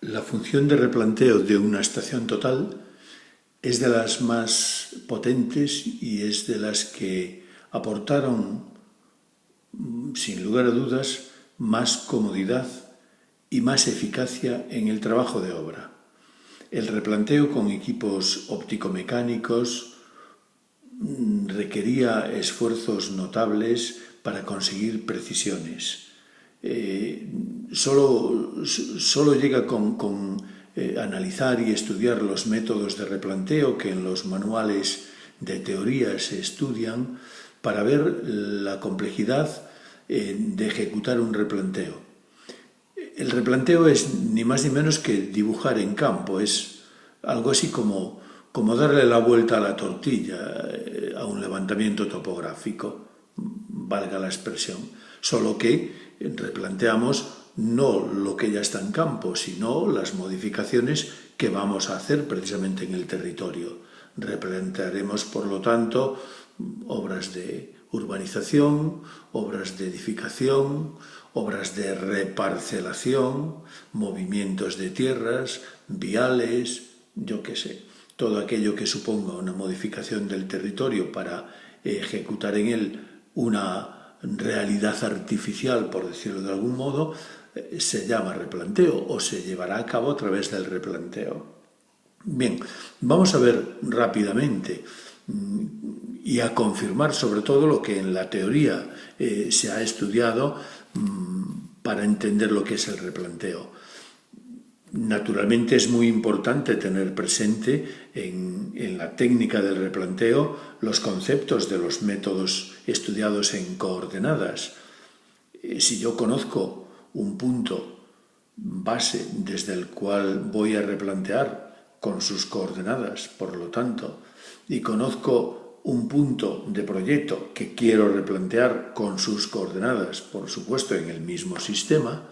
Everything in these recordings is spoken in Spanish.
La función de replanteo de una estación total es de las más potentes y es de las que aportaron, sin lugar a dudas, más comodidad y más eficacia en el trabajo de obra. El replanteo con equipos óptico-mecánicos requería esfuerzos notables para conseguir precisiones. Solo llega con analizar y estudiar los métodos de replanteo que en los manuales de teoría se estudian para ver la complejidad de ejecutar un replanteo. El replanteo es ni más ni menos que dibujar en campo, es algo así como darle la vuelta a la tortilla a un levantamiento topográfico, valga la expresión, solo que replanteamos no lo que ya está en campo, sino las modificaciones que vamos a hacer precisamente en el territorio. Replantearemos, por lo tanto, obras de urbanización, obras de edificación, obras de reparcelación, movimientos de tierras, viales, yo qué sé, todo aquello que suponga una modificación del territorio para ejecutar en él una realidad artificial, por decirlo de algún modo, se llama replanteo o se llevará a cabo a través del replanteo. Bien, vamos a ver rápidamente y a confirmar sobre todo lo que en la teoría se ha estudiado para entender lo que es el replanteo. Naturalmente es muy importante tener presente en la técnica del replanteo los conceptos de los métodos estudiados en coordenadas. Si yo conozco un punto base desde el cual voy a replantear con sus coordenadas, por lo tanto, y conozco un punto de proyecto que quiero replantear con sus coordenadas, por supuesto en el mismo sistema,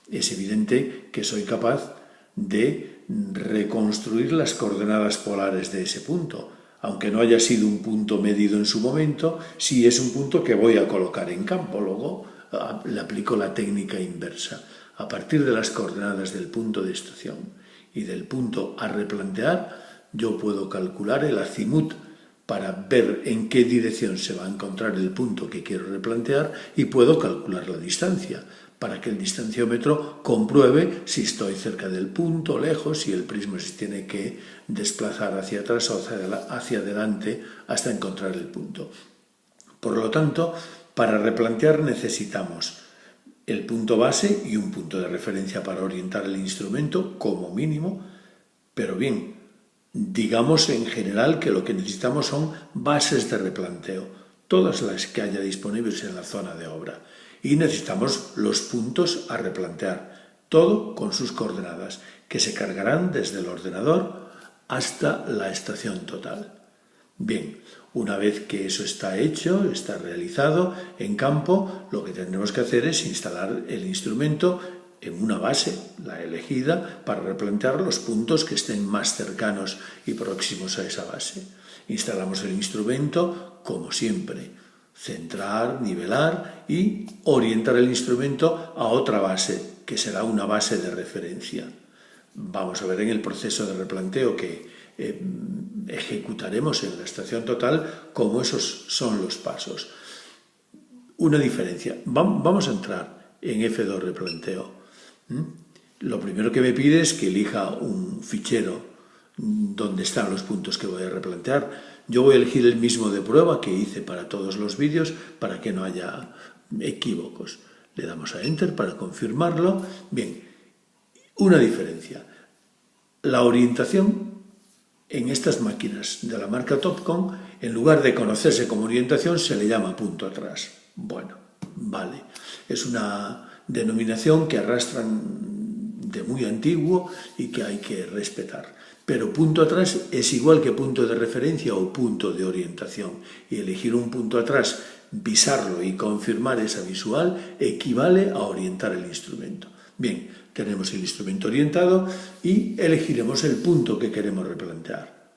es evidente que soy capaz de reconstruir las coordenadas polares de ese punto, aunque no haya sido un punto medido en su momento, sí es un punto que voy a colocar en campo. Luego le aplico la técnica inversa. A partir de las coordenadas del punto de estación y del punto a replantear, yo puedo calcular el azimut para ver en qué dirección se va a encontrar el punto que quiero replantear y puedo calcular la distancia para que el distanciómetro compruebe si estoy cerca del punto, lejos, si el prisma se tiene que desplazar hacia atrás o hacia adelante hasta encontrar el punto. Por lo tanto, para replantear necesitamos el punto base y un punto de referencia para orientar el instrumento como mínimo, pero bien, digamos en general que lo que necesitamos son bases de replanteo, todas las que haya disponibles en la zona de obra. Y necesitamos los puntos a replantear, todo con sus coordenadas, que se cargarán desde el ordenador hasta la estación total. Bien, una vez que eso está hecho, está realizado en campo, lo que tendremos que hacer es instalar el instrumento en una base, la elegida, para replantear los puntos que estén más cercanos y próximos a esa base. Instalamos el instrumento, como siempre, centrar, nivelar y orientar el instrumento a otra base, que será una base de referencia. Vamos a ver en el proceso de replanteo que ejecutaremos en la estación total cómo esos son los pasos. Una diferencia. Vamos a entrar en F2 replanteo. Lo primero que me pide es que elija un fichero donde están los puntos que voy a replantear. Yo voy a elegir el mismo de prueba que hice para todos los vídeos para que no haya equívocos. Le damos a Enter para confirmarlo. Bien, una diferencia. La orientación en estas máquinas de la marca Topcon, en lugar de conocerse como orientación, se le llama punto atrás. Bueno, vale. Es una denominación que arrastran de muy antiguo y que hay que respetar. Pero punto atrás es igual que punto de referencia o punto de orientación. Y elegir un punto atrás, visarlo y confirmar esa visual equivale a orientar el instrumento. Bien, tenemos el instrumento orientado y elegiremos el punto que queremos replantear.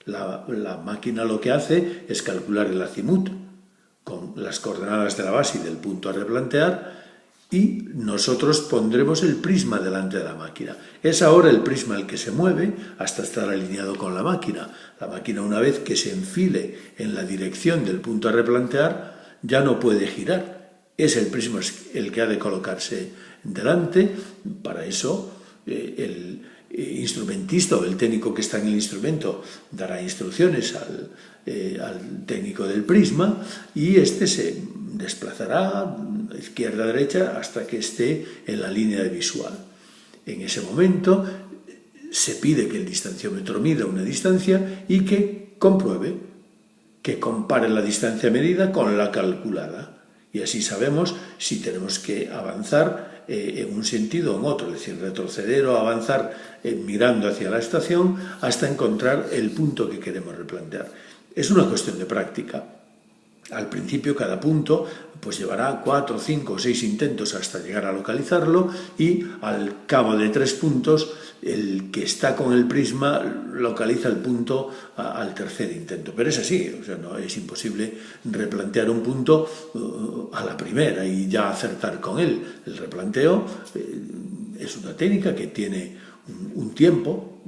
La máquina lo que hace es calcular el azimut con las coordenadas de la base y del punto a replantear y nosotros pondremos el prisma delante de la máquina. Es ahora el prisma el que se mueve hasta estar alineado con la máquina. La máquina, una vez que se enfile en la dirección del punto a replantear, ya no puede girar. Es el prisma el que ha de colocarse delante. Para eso el instrumentista o el técnico que está en el instrumento dará instrucciones al técnico del prisma y este se desplazará izquierda a derecha hasta que esté en la línea de visual. En ese momento se pide que el distanciómetro mida una distancia y que compruebe, que compare la distancia medida con la calculada. Y así sabemos si tenemos que avanzar en un sentido o en otro, es decir, retroceder o avanzar mirando hacia la estación hasta encontrar el punto que queremos replantear. Es una cuestión de práctica. Al principio cada punto pues llevará 4, 5 o 6 intentos hasta llegar a localizarlo y al cabo de 3 puntos el que está con el prisma localiza el punto al tercer intento. Pero es así, o sea, no es imposible replantear un punto a la primera y ya acertar con él. El replanteo es una técnica que tiene un tiempo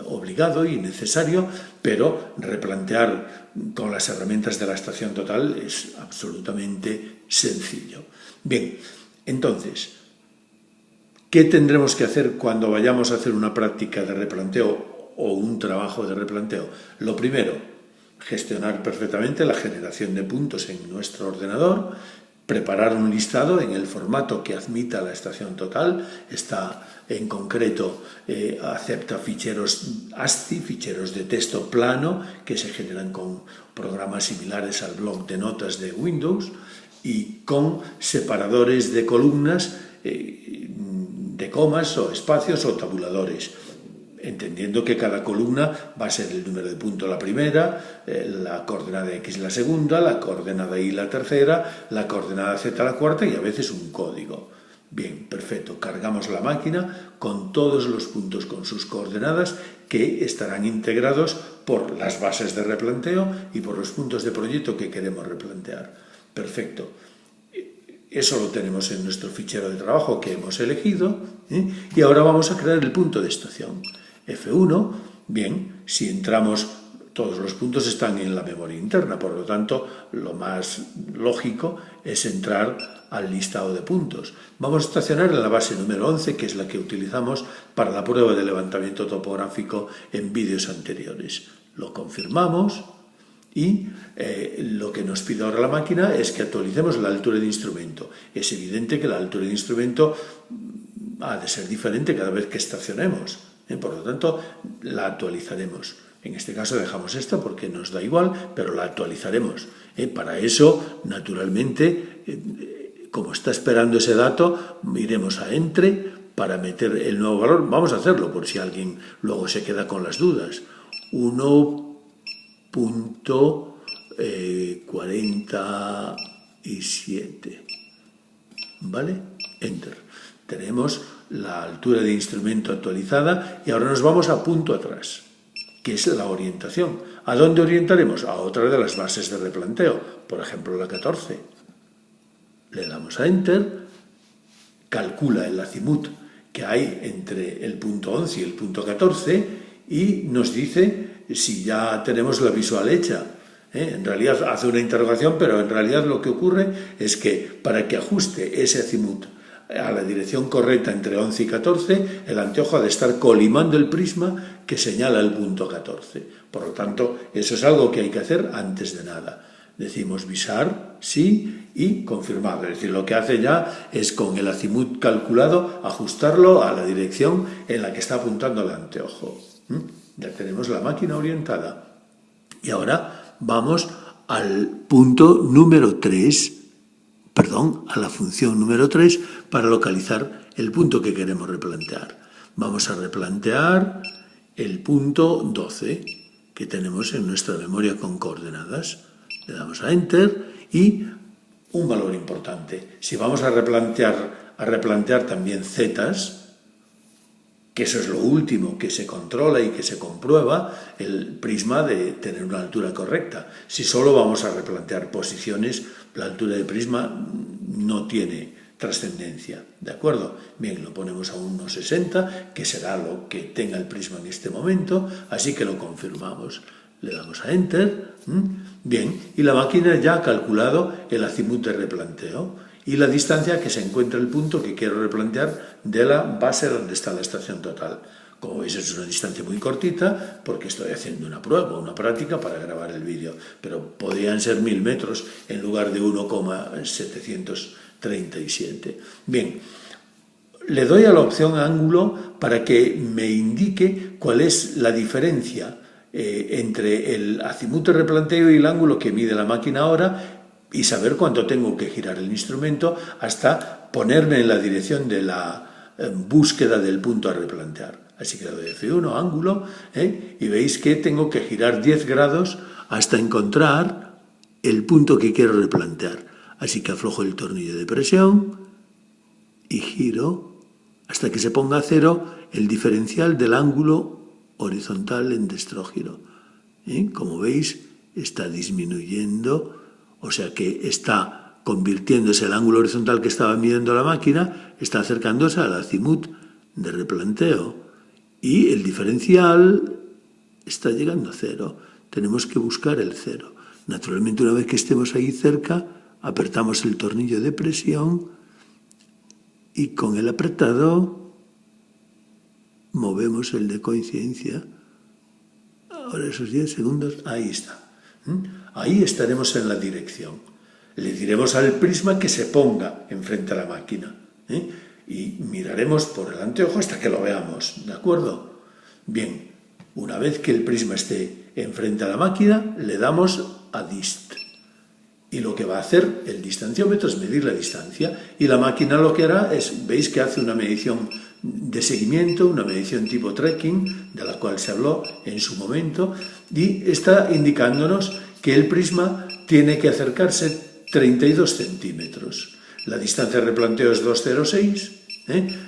obligado y necesario, pero replantear con las herramientas de la estación total es absolutamente sencillo. Bien, entonces, ¿qué tendremos que hacer cuando vayamos a hacer una práctica de replanteo o un trabajo de replanteo? Lo primero, gestionar perfectamente la generación de puntos en nuestro ordenador, preparar un listado en el formato que admita la estación total. Está en concreto, acepta ficheros ASCII, ficheros de texto plano, que se generan con programas similares al bloc de notas de Windows y con separadores de columnas, de comas o espacios o tabuladores, entendiendo que cada columna va a ser el número de punto la primera, la coordenada X la segunda, la coordenada Y la tercera, la coordenada Z la cuarta y a veces un código. Bien, perfecto. Cargamos la máquina con todos los puntos con sus coordenadas que estarán integrados por las bases de replanteo y por los puntos de proyecto que queremos replantear. Perfecto. Eso lo tenemos en nuestro fichero de trabajo que hemos elegido, y ahora vamos a crear el punto de estación. F1, bien, si entramos, todos los puntos están en la memoria interna, por lo tanto, lo más lógico es entrar al listado de puntos. Vamos a estacionar en la base número 11, que es la que utilizamos para la prueba de levantamiento topográfico en vídeos anteriores. Lo confirmamos y lo que nos pide ahora la máquina es que actualicemos la altura de instrumento. Es evidente que la altura de instrumento ha de ser diferente cada vez que estacionemos. Por lo tanto, la actualizaremos. En este caso dejamos esta porque nos da igual, pero la actualizaremos. Para eso, naturalmente, como está esperando ese dato, iremos a Entre para meter el nuevo valor. Vamos a hacerlo por si alguien luego se queda con las dudas. 1.47. ¿Vale? Enter. Tenemos la altura de instrumento actualizada y ahora nos vamos a punto atrás, que es la orientación. ¿A dónde orientaremos? A otra de las bases de replanteo, por ejemplo la 14. Le damos a Enter, calcula el azimut que hay entre el punto 11 y el punto 14 y nos dice si ya tenemos la visual hecha. En realidad hace una interrogación, pero en realidad lo que ocurre es que para que ajuste ese azimut a la dirección correcta entre 11 y 14, el anteojo ha de estar colimando el prisma que señala el punto 14. Por lo tanto, eso es algo que hay que hacer antes de nada. Decimos visar, sí, y confirmado. Es decir, lo que hace ya es con el azimut calculado ajustarlo a la dirección en la que está apuntando el anteojo. Ya tenemos la máquina orientada. Y ahora vamos al punto número 3, a la función número 3 para localizar el punto que queremos replantear. Vamos a replantear el punto 12 que tenemos en nuestra memoria con coordenadas. Le damos a Enter y un valor importante. Si vamos a replantear también zetas, que eso es lo último que se controla y que se comprueba, el prisma de tener una altura correcta. Si solo vamos a replantear posiciones, la altura de prisma no tiene trascendencia, ¿de acuerdo? Bien, lo ponemos a 1,60, que será lo que tenga el prisma en este momento, así que lo confirmamos. Le damos a Enter, bien, y la máquina ya ha calculado el azimut de replanteo y la distancia que se encuentra el punto que quiero replantear de la base donde está la estación total. Como veis, es una distancia muy cortita porque estoy haciendo una prueba, una práctica para grabar el vídeo, pero podrían ser 1000 metros en lugar de 1,737. Bien, le doy a la opción ángulo para que me indique cuál es la diferencia entre el azimut de replanteo y el ángulo que mide la máquina ahora y saber cuánto tengo que girar el instrumento hasta ponerme en la dirección de la búsqueda del punto a replantear. Así que le doy F1, ángulo, y veis que tengo que girar 10 grados hasta encontrar el punto que quiero replantear. Así que aflojo el tornillo de presión y giro hasta que se ponga a 0 el diferencial del ángulo horizontal en destrógiro. Como veis, está disminuyendo, o sea que está convirtiéndose el ángulo horizontal que estaba midiendo la máquina, está acercándose al azimut de replanteo. Y el diferencial está llegando a 0. Tenemos que buscar el 0. Naturalmente, una vez que estemos ahí cerca, apretamos el tornillo de presión y con el apretado movemos el de coincidencia. Ahora esos 10 segundos, ahí está. Ahí estaremos en la dirección. Le diremos al prisma que se ponga enfrente a la máquina. Y miraremos por el anteojo hasta que lo veamos, ¿de acuerdo? Bien, una vez que el prisma esté enfrente a la máquina, le damos a Dist. Y lo que va a hacer el distanciómetro es medir la distancia. Y la máquina lo que hará es, veis que hace una medición de seguimiento, una medición tipo tracking, de la cual se habló en su momento, y está indicándonos que el prisma tiene que acercarse 32 centímetros. La distancia de replanteo es 2,06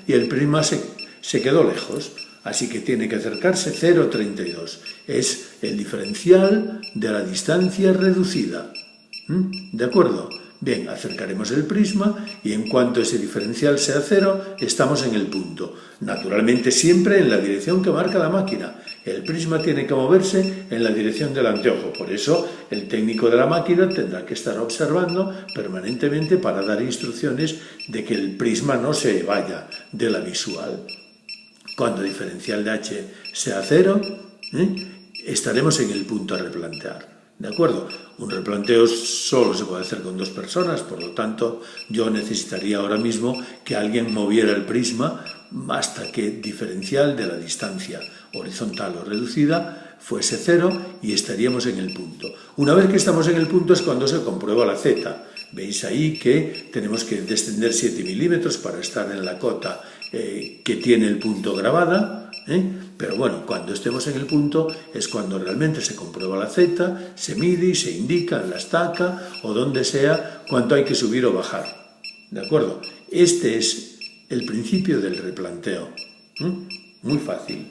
y el prisma se quedó lejos, así que tiene que acercarse 0,32. Es el diferencial de la distancia reducida. ¿De acuerdo? Bien, acercaremos el prisma y en cuanto ese diferencial sea 0, estamos en el punto. Naturalmente siempre en la dirección que marca la máquina. El prisma tiene que moverse en la dirección del anteojo. Por eso el técnico de la máquina tendrá que estar observando permanentemente para dar instrucciones de que el prisma no se vaya de la visual. Cuando el diferencial de H sea 0, estaremos en el punto a replantear. ¿De acuerdo? Un replanteo solo se puede hacer con 2 personas, por lo tanto, yo necesitaría ahora mismo que alguien moviera el prisma hasta que el diferencial de la distancia horizontal o reducida fuese 0 y estaríamos en el punto. Una vez que estamos en el punto es cuando se comprueba la Z. Veis ahí que tenemos que descender 7 milímetros para estar en la cota que tiene el punto grabada, pero bueno, cuando estemos en el punto es cuando realmente se comprueba la Z, se mide y se indica en la estaca o donde sea cuánto hay que subir o bajar. ¿De acuerdo? Este es el principio del replanteo. Muy fácil.